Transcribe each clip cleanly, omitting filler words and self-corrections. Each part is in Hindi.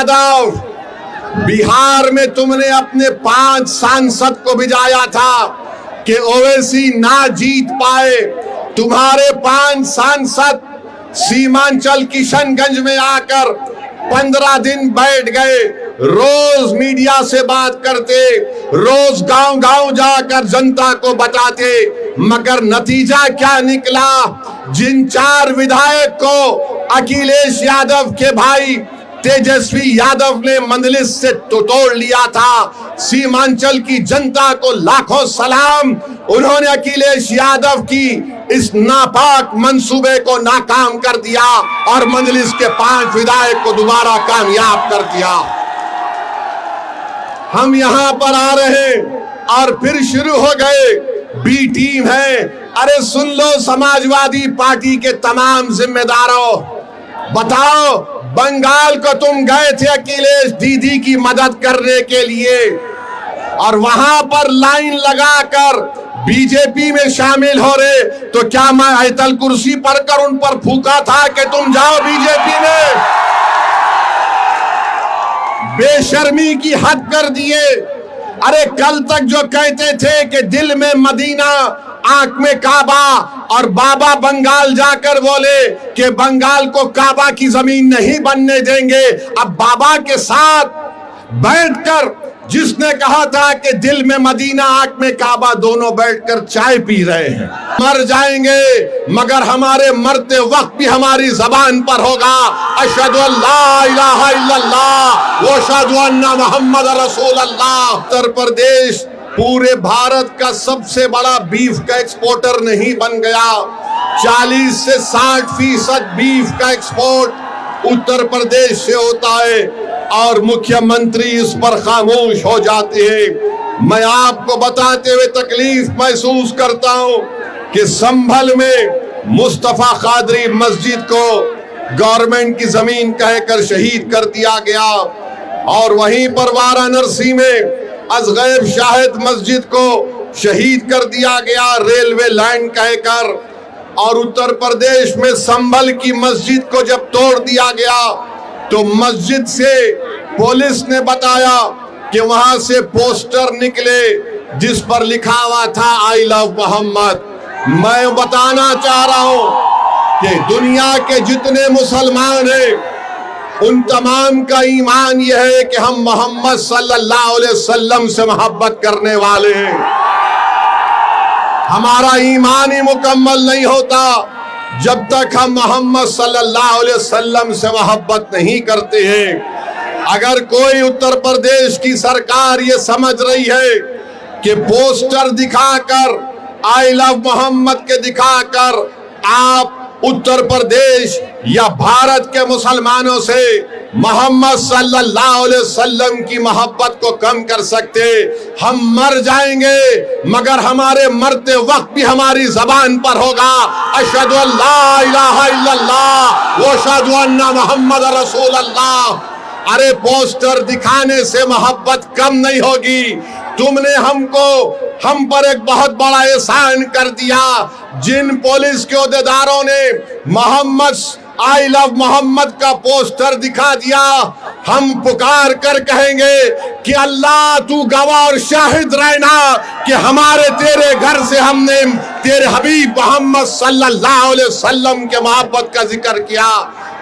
यादव, बिहार में तुमने अपने 5 सांसद को भिजाया था कि ओवैसी ना जीत पाए। तुम्हारे 5 सांसद सीमांचल किशनगंज में आकर 15 दिन बैठ गए, रोज मीडिया से बात करते, रोज गांव-गांव जाकर जनता को बताते, मगर नतीजा क्या निकला? जिन 4 विधायक को अखिलेश यादव के भाई तेजस्वी यादव ने मंदलिस से तोड़ लिया था, सीमांचल की जनता को लाखों सलाम। उन्होंने अखिलेश यादव की इस नापाक मंसूबे को नाकाम कर दिया और मंदलिस के 5 विधायक को दोबारा कामयाब कर दिया। हम यहां पर आ रहे और फिर शुरू हो गए, बी टीम है। अरे सुन लो समाजवादी पार्टी के तमाम जिम्मेदारों, बताओ, बंगाल को तुम गए थे अखिलेश दीदी की मदद करने के लिए और वहां पर लाइन लगाकर बीजेपी में शामिल हो रहे, तो क्या मैं आयतल कुर्सी पर कर उन पर फूका था कि तुम जाओ बीजेपी में? बेशर्मी की हद कर दिए। अरे कल तक जो कहते थे कि दिल में मदीना आंख में काबा, और बाबा बंगाल जाकर बोले कि बंगाल को काबा की जमीन नहीं बनने देंगे, अब बाबा के साथ बैठकर जिसने कहा था कि दिल में मदीना आंख में काबा, दोनों बैठकर चाय पी रहे हैं। मर जाएंगे मगर हमारे मरते वक्त भी हमारी जबान पर होगा अशहदु अल्ला इलाहा इल्लल्लाह व अशहदु अन्ना मुहम्मद रसूलुल्लाह। उत्तर प्रदेश पूरे भारत का सबसे बड़ा बीफ का एक्सपोर्टर नहीं बन गया। 40 से 60% बीफ का एक्सपोर्ट उत्तर प्रदेश से होता है और मुख्यमंत्री इस पर खामोश हो जाते हैं। मैं आपको बताते हुए तकलीफ महसूस करता हूं कि संभल में मुस्तफा कादरी मस्जिद को गवर्नमेंट की जमीन कहकर शहीद कर दिया गया और वहीं पर वाराणसी में अजगैब शाहिद मस्जिद को शहीद कर दिया गया रेलवे लाइन कहकर, और उत्तर प्रदेश में संभल की मस्जिद को जब तोड़ दिया गया तो मस्जिद से पुलिस ने बताया कि वहां से पोस्टर निकले जिस पर लिखा हुआ था आई लव मोहम्मद। मैं बताना चाह रहा हूं कि दुनिया के जितने मुसलमान हैं उन तमाम का ईमान यह है कि हम मोहम्मद सल्लल्लाहु अलैहि वसल्लम से मोहब्बत करने वाले हैं। हमारा ईमान ही मुकम्मल नहीं होता जब तक हम मोहम्मद सल्लल्लाहु अलैहि वसल्लम से मोहब्बत नहीं करते हैं। अगर कोई उत्तर प्रदेश की सरकार ये समझ रही है कि पोस्टर दिखाकर आई लव मोहम्मद के दिखाकर आप उत्तर प्रदेश या भारत के मुसलमानों से मोहम्मद सल्लल्लाहु अलैहि वसल्लम की मोहब्बत को कम कर सकते, हम मर जाएंगे मगर हमारे मरते वक्त भी हमारी जबान पर होगा अशहदु अल्ला इलाहा इल्लल्लाह व अशहदु अन्ना मुहम्मद रसूलुल्लाह। अरे पोस्टर दिखाने से मोहब्बत कम नहीं होगी। तुमने हम पर एक बहुत बड़ा एहसान कर दिया। जिन पुलिस के ओहदेदारों ने मोहम्मद आई लव मोहम्मद का पोस्टर दिखा दिया, हम पुकार कर कहेंगे कि अल्लाह तू गवाह और शाहिद रहना कि हमारे तेरे घर से हमने तेरे हबीब मोहम्मद सल्लल्लाहु अलैहि वसल्लम के मोहब्बत का जिक्र किया।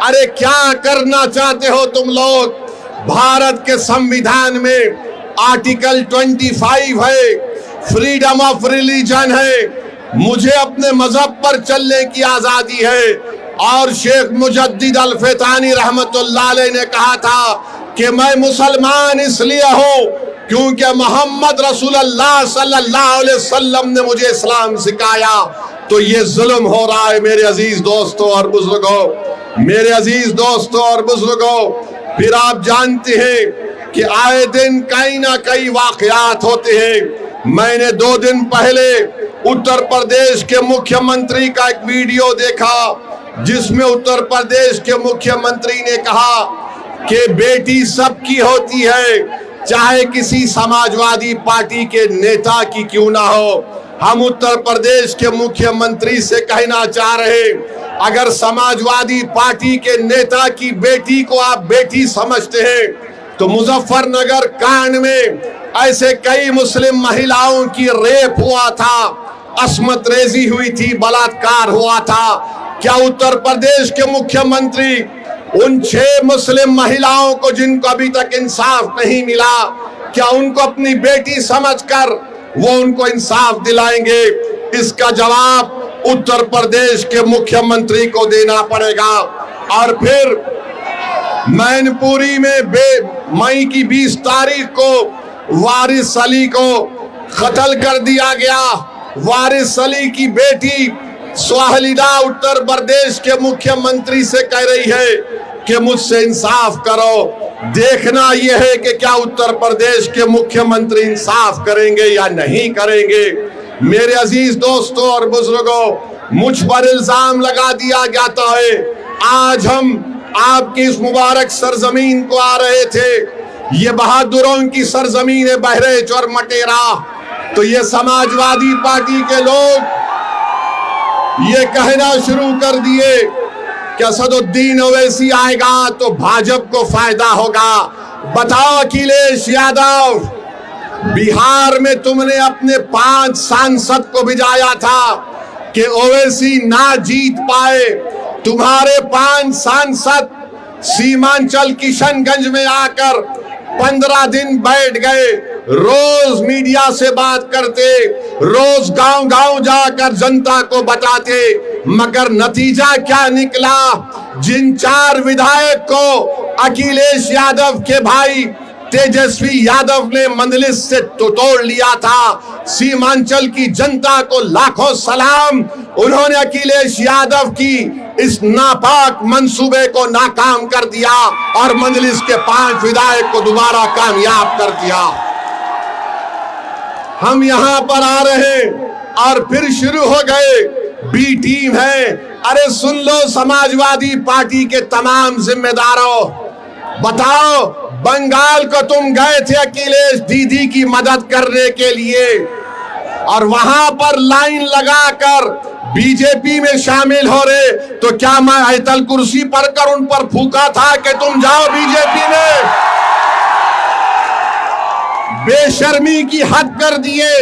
अरे क्या करना चाहते हो तुम लोग? भारत के संविधान में आर्टिकल 25 है, फ्रीडम ऑफ रिलीजन है, मुझे अपने मजहब पर चलने की आजादी है। और शेख मुजद्दिद अल फैतानी रहमतुल्लाह अलैह ने कहा था कि मैं मुसलमान इसलिए हूँ क्योंकि मोहम्मद रसूलुल्लाह सल्लल्लाहु अलैहि वसल्लम ने मुझे इस्लाम सिखाया। तो ये जुल्म हो रहा है मेरे अजीज दोस्तों और बुजुर्गों, मेरे अजीज दोस्तों और बुजुर्गों। फिर आप जानते हैं कि आए दिन कहीं ना कहीं वाकयात होते हैं। मैंने 2 दिन पहले उत्तर प्रदेश के मुख्यमंत्री का एक वीडियो देखा जिसमें उत्तर प्रदेश के मुख्यमंत्री ने कहा कि बेटी सबकी होती है, चाहे किसी समाजवादी पार्टी के नेता की क्यों ना हो। हम उत्तर प्रदेश के मुख्यमंत्री से कहना चाह रहे अगर समाजवादी पार्टी के नेता की बेटी को आप बेटी समझते हैं तो मुजफ्फरनगर कांड में ऐसे कई मुस्लिम महिलाओं की रेप हुआ था, अस्मत रेजी हुई थी, बलात्कार हुआ था। क्या उत्तर प्रदेश के मुख्यमंत्री उन 6 मुस्लिम महिलाओं को जिनको अभी तक इंसाफ नहीं मिला, क्या उनको अपनी बेटी समझकर वो उनको इंसाफ दिलाएंगे? इसका जवाब उत्तर प्रदेश के मुख्यमंत्री को देना पड़ेगा। और फिर मैनपुरी में मई की 20 तारीख को वारिस अली को कत्ल कर दिया गया। वारिस अली की बेटी स्वालिदा उत्तर प्रदेश के मुख्यमंत्री से कह रही है कि मुझसे इंसाफ करो। देखना यह है कि क्या उत्तर प्रदेश के मुख्यमंत्री इंसाफ करेंगे या नहीं करेंगे। मेरे अजीज दोस्तों और बुजुर्गों, मुझ पर इल्जाम लगा दिया जाता है। आज हम आपकी इस मुबारक सरजमीन को आ रहे थे, ये बहादुरों की सरजमीन है बहरेच और मटेरा, तो ये समाजवादी पार्टी के लोग ये कहना शुरू कर दिए कि असदुद्दीन ओवैसी आएगा तो भाजपा को फायदा होगा। बताओ अखिलेश यादव, बिहार में तुमने अपने 5 सांसद को भिजाया था कि ओवैसी ना जीत पाए। तुम्हारे 5 सांसद सीमांचल किशनगंज में आकर 15 दिन बैठ गए, रोज मीडिया से बात करते, रोज गांव-गांव जाकर जनता को बताते, मगर नतीजा क्या निकला? जिन 4 विधायक को अखिलेश यादव के भाई तेजस्वी यादव ने मंजलिस से तोड़ लिया था, सीमांचल की जनता को लाखों सलाम, उन्होंने अखिलेश यादव की इस नापाक मंसूबे को नाकाम कर दिया और मंजलिस के 5 विधायक को दोबारा कामयाब कर दिया। हम यहां पर आ रहे हैं और फिर शुरू हो गए बी टीम है। अरे सुन लो समाजवादी पार्टी के तमाम जिम्मेदारों, बताओ बंगाल को तुम गए थे अखिलेश दीदी की मदद करने के लिए और वहां पर लाइन लगाकर बीजेपी में शामिल हो रहे, तो क्या मैं आयतल कुर्सी पर कर उन पर फूका था कि तुम जाओ बीजेपी में? बेशर्मी की हद कर दिए।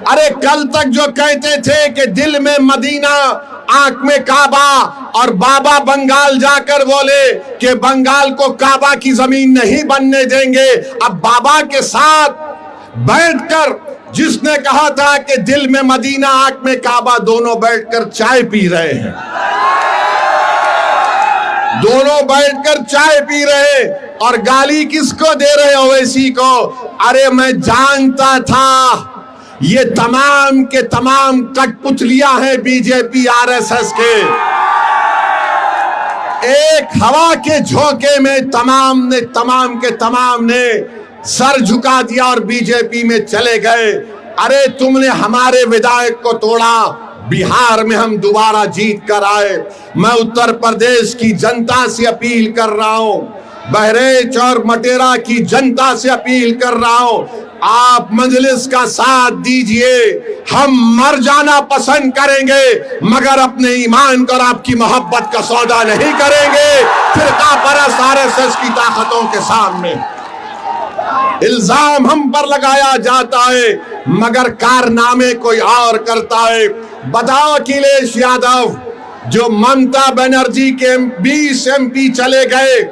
अरे कल तक जो कहते थे कि दिल में मदीना आंख में काबा, और बाबा बंगाल जाकर बोले कि बंगाल को काबा की जमीन नहीं बनने देंगे, अब बाबा के साथ बैठकर जिसने कहा था कि दिल में मदीना आंख में काबा, दोनों बैठकर चाय पी रहे हैं, दोनों बैठकर चाय पी रहे और गाली किसको दे रहे? ओवैसी को। अरे मैं जानता था ये तमाम के तमाम कठपुतलियां हैं बीजेपी आरएसएस के। एक हवा के झोंके में तमाम के तमाम ने सर झुका दिया और बीजेपी में चले गए। अरे तुमने हमारे विधायक को तोड़ा, बिहार में हम दोबारा जीत कर आए। मैं उत्तर प्रदेश की जनता से अपील कर रहा हूं, बहरेच और मटेरा की जनता से अपील कर रहा हूं, आप मजलिस का साथ दीजिए। हम मर जाना पसंद करेंगे मगर अपने ईमान और आपकी मोहब्बत का सौदा नहीं करेंगे फिरका परस्त आरएसएस की ताकतों के सामने। इल्जाम हम पर लगाया जाता है मगर कारनामे कोई और करता है। बताओ अखिलेश यादव, जो ममता बनर्जी के 20 MP चले गए,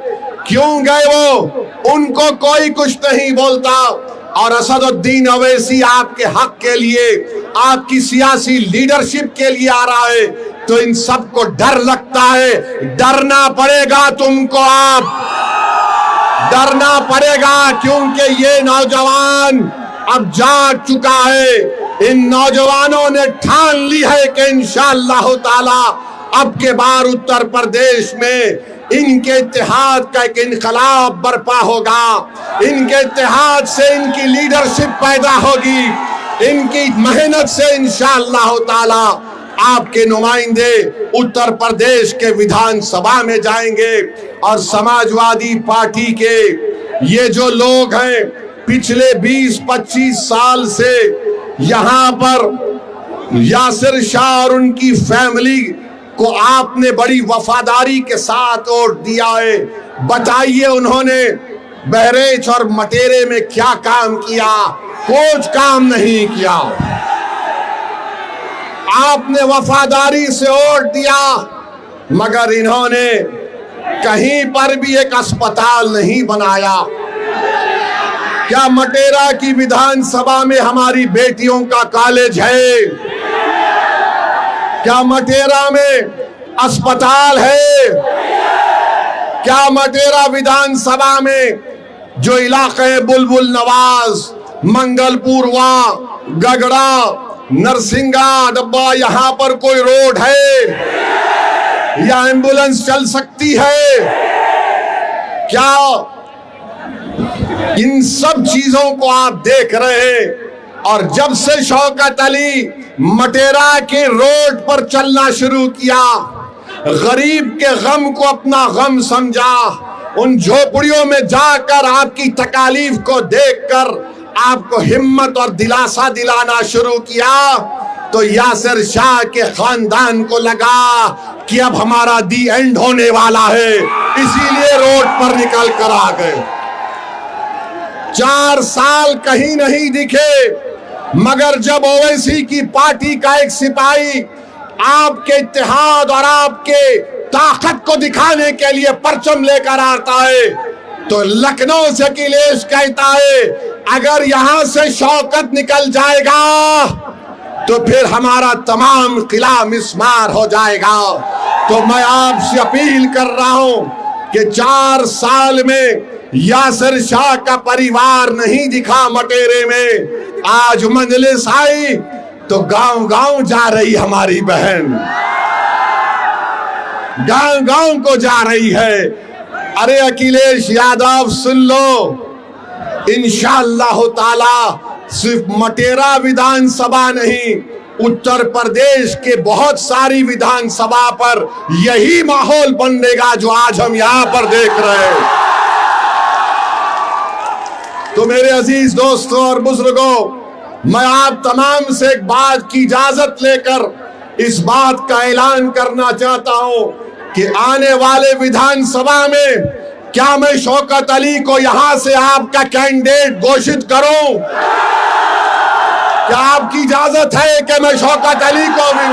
क्यों गए वो? उनको कोई कुछ नहीं बोलता। और असदुद्दीन ओवैसी आपके हक के लिए, आपकी सियासी लीडरशिप के लिए आ रहा है, तो इन सबको डर लगता है। डरना पड़ेगा तुमको, आप डरना पड़ेगा, क्योंकि ये नौजवान अब जाग चुका है। इन नौजवानों ने ठान ली है कि इंशाअल्लाह ताला अब के बार उत्तर प्रदेश में इनके इत्तेहाद का एक इनकलाब बर्पा होगा। इनके इत्तेहाद से इनकी लीडरशिप पैदा होगी, इनकी मेहनत से इंशाअल्लाह ताला आपके नुमाइंदे उत्तर प्रदेश के विधानसभा में जाएंगे। और समाजवादी पार्टी के ये जो लोग हैं, पिछले 20-25 साल से यहाँ पर यासिर शाह और उनकी फैमिली को आपने बड़ी वफादारी के साथ वोट दिया है। बताइए उन्होंने बहरेच और मटेरे में क्या काम किया? कुछ काम नहीं किया। आपने वफादारी से वोट दिया, मगर इन्होंने कहीं पर भी एक अस्पताल नहीं बनाया। क्या मटेरा की विधानसभा में हमारी बेटियों का कॉलेज है? क्या मटेरा में अस्पताल है? क्या मटेरा विधानसभा में जो इलाके बुलबुल नवाज, मंगलपुरवा, गगड़ा, नरसिंगा डब्बा, यहां पर कोई रोड है या एम्बुलेंस चल सकती है? क्या इन सब चीजों को आप देख रहे हैं? और जब से शौकत अली मटेरा के रोड पर चलना शुरू किया, गरीब के गम को अपना गम समझा, उन झोपड़ियों में जाकर आपकी तकालीफ को देखकर आपको हिम्मत और दिलासा दिलाना शुरू किया, तो यासिर शाह के खानदान को लगा कि अब हमारा दी एंड होने वाला है, इसीलिए रोड पर निकल कर आ गए। 4 साल कहीं नहीं दिखे, मगर जब ओवैसी की पार्टी का एक सिपाही आपके इत्तेहाद और आपके ताकत को दिखाने के लिए परचम लेकर आता है, तो लखनऊ से अखिलेश कहता है अगर यहां से शौकत निकल जाएगा तो फिर हमारा तमाम किला मिस्मार हो जाएगा। तो मैं आपसे अपील कर रहा हूं कि 4 साल में यासिर शाह का परिवार नहीं दिखा मटेरे में। आज मजलिस आई तो गांव गांव जा रही हमारी बहन, गांव गांव को जा रही है। अरे अखिलेश यादव सुन लो, इंशाअल्लाह ताला सिर्फ मटेरा विधानसभा नहीं, उत्तर प्रदेश के बहुत सारी विधानसभा पर यही माहौल बनेगा जो आज हम यहां पर देख रहे हैं। तो मेरे अजीज दोस्तों और बुजुर्गों, मैं आप तमाम से एक बात की इजाजत लेकर इस बात का ऐलान करना चाहता हूं कि आने वाले विधानसभा में क्या मैं शौकत अली को यहां से आपका कैंडिडेट घोषित करूं? क्या आपकी इजाजत है कि मैं शौकत अली को भी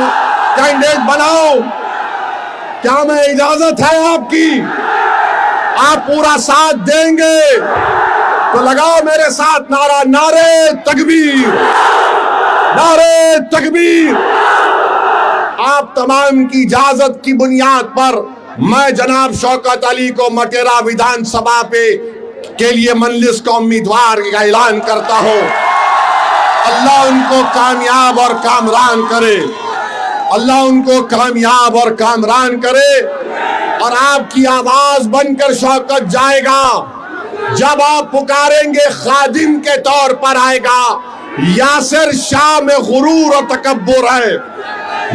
कैंडिडेट बनाऊं? क्या मैं इजाजत है आपकी? आप पूरा साथ देंगे तो लगाओ मेरे साथ नारा, नारे तकबीर, नारे तकबीर। आप तमाम की इजाजत की बुनियाद पर मैं जनाब शौकत अली को मटेरा विधानसभा के लिए मजलिस का उम्मीदवार का ऐलान करता हूं। अल्लाह उनको कामयाब और कामरान करे, अल्लाह उनको कामयाब और कामरान करे। और आपकी आवाज बनकर शौकत जाएगा, जब आप पुकारेंगे खादिम के तौर पर आएगा। यासिर शाह में गुरूर और तकब्बुर है।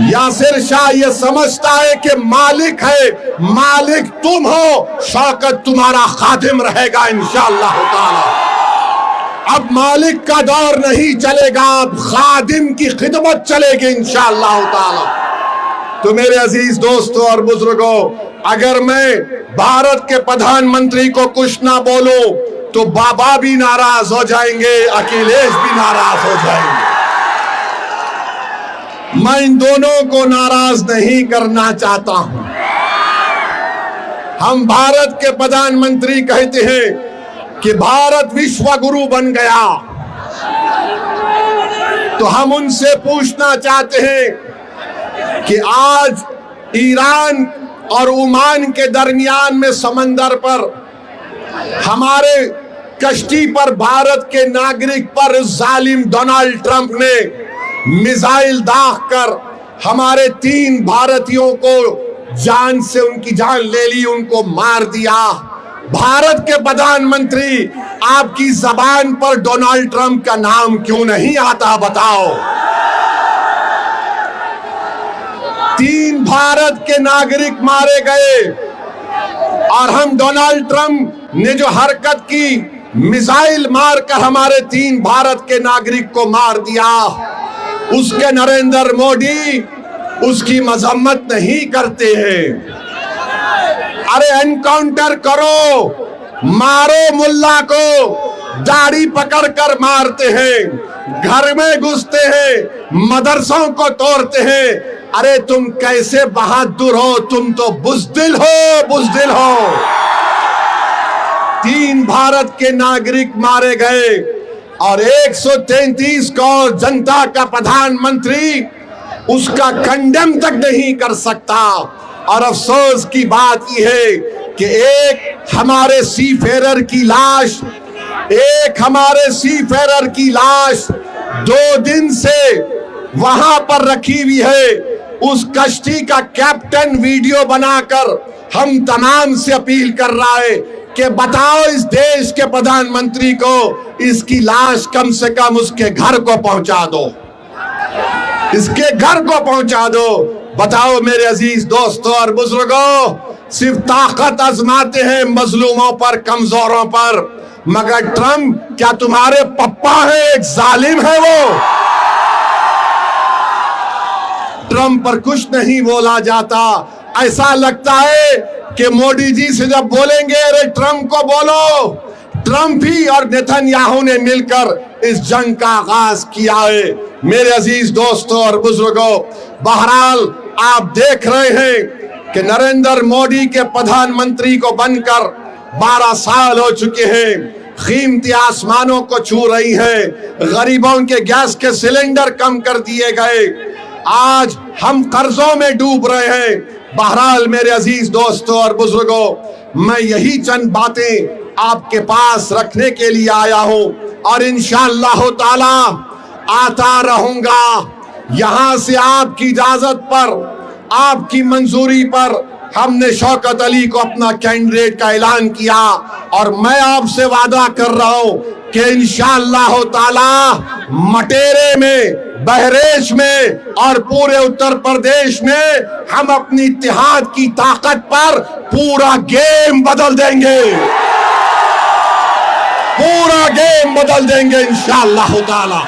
यासिर शाह ये समझता है कि मालिक है, मालिक तुम हो, शौकत तुम्हारा खादिम रहेगा इंशाअल्लाह ताला। अब मालिक का दौर नहीं चलेगा, अब खादिम की खिदमत चलेगी इंशाअल्लाह ताला। तो मेरे अजीज दोस्तों और बुजुर्गों, अगर मैं भारत के प्रधानमंत्री को कुछ ना बोलूं तो बाबा भी नाराज हो जाएंगे, अखिलेश भी नाराज हो जाएंगे। मैं इन दोनों को नाराज नहीं करना चाहता हूं। हम भारत के प्रधानमंत्री कहते हैं कि भारत विश्व गुरु बन गया, तो हम उनसे पूछना चाहते हैं कि आज ईरान और ओमान के दरमियान में समंदर पर हमारे कश्ती पर भारत के नागरिक पर जालिम डोनाल्ड ट्रंप ने मिसाइल दागकर हमारे 3 भारतीयों को जान से उनकी जान ले ली, उनको मार दिया। भारत के प्रधानमंत्री, आपकी जबान पर डोनाल्ड ट्रंप का नाम क्यों नहीं आता बताओ? 3 भारत के नागरिक मारे गए और हम डोनाल्ड ट्रंप ने जो हरकत की, मिसाइल मारकर हमारे 3 भारत के नागरिक को मार दिया, उसके नरेंद्र मोदी उसकी मजम्मत नहीं करते हैं। अरे एनकाउंटर करो, मारो मुल्ला को, दाढ़ी पकड़कर मारते हैं, घर में घुसते हैं, मदरसों को तोड़ते हैं। अरे तुम कैसे बहादुर हो, तुम तो बुज़दिल हो, बुज़दिल हो। 3 भारत के नागरिक मारे गए और 133 करोड़ जनता का प्रधानमंत्री उसका कंडेम तक नहीं कर सकता। और अफसोस की बात यह है कि एक हमारे सीफेरर की लाश 2 दिन से वहां पर रखी हुई है। उस कश्ती का कैप्टन वीडियो बनाकर हम तमाम से अपील कर रहा है कि बताओ इस देश के प्रधानमंत्री को इसकी लाश कम से कम उसके घर को पहुंचा दो, इसके घर को पहुंचा दो। बताओ मेरे अजीज दोस्तों और बुजुर्गों, सिर्फ ताकत आजमाते हैं मजलूमों पर, कमजोरों पर, मगर ट्रंप क्या तुम्हारे पप्पा है? एक जालिम है वो। ट्रंप पर कुछ नहीं बोला जाता। ऐसा लगता है कि मोदी जी से जब बोलेंगे अरे ट्रंप को बोलो, ट्रंप ही और नेतन्याहू ने मिलकर इस जंग का आगाज किया है। मेरे अजीज दोस्तों और बुजुर्गों, बहरहाल आप देख रहे हैं कि नरेंद्र मोदी के प्रधानमंत्री को बनकर 12 साल हो चुके हैं। कीमती आसमानों को छू रही है, गरीबों के गैस के सिलेंडर कम कर दिए गए, आज हम कर्जों में डूब रहे हैं। बहरहाल मेरे अजीज दोस्तों और बुजुर्गों, मैं यही चंद बातें आपके पास रखने के लिए आया हूं और इंशाअल्लाह ताला आता रहूंगा। यहां से आपकी इजाजत पर, आपकी मंजूरी पर हमने शौकत अली को अपना कैंडिडेट का ऐलान किया और मैं आपसे वादा कर रहा हूं कि इंशाअल्लाह ताला मटेरे में, बहरेच में और पूरे उत्तर प्रदेश में हम अपनी इत्तेहाद की ताकत पर पूरा गेम बदल देंगे, पूरा गेम बदल देंगे इंशाअल्लाह ताला।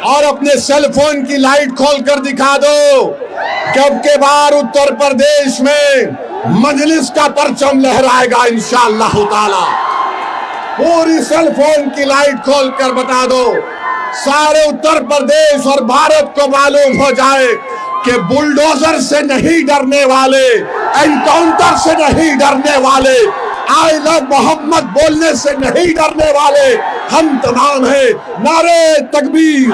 और अपने सेल फोन की लाइट खोलकर दिखा दो कि अब के बार उत्तर प्रदेश में मजलिस का परचम लहराएगा इंशाअल्लाह ताला। पूरी सेल फोन की लाइट खोलकर बता दो, सारे उत्तर प्रदेश और भारत को मालूम हो जाए कि बुलडोजर से नहीं डरने वाले, एनकाउंटर से नहीं डरने वाले, आई लव मोहम्मद बोलने से नहीं डरने वाले हम तमाम हैं। नारे तकबीर।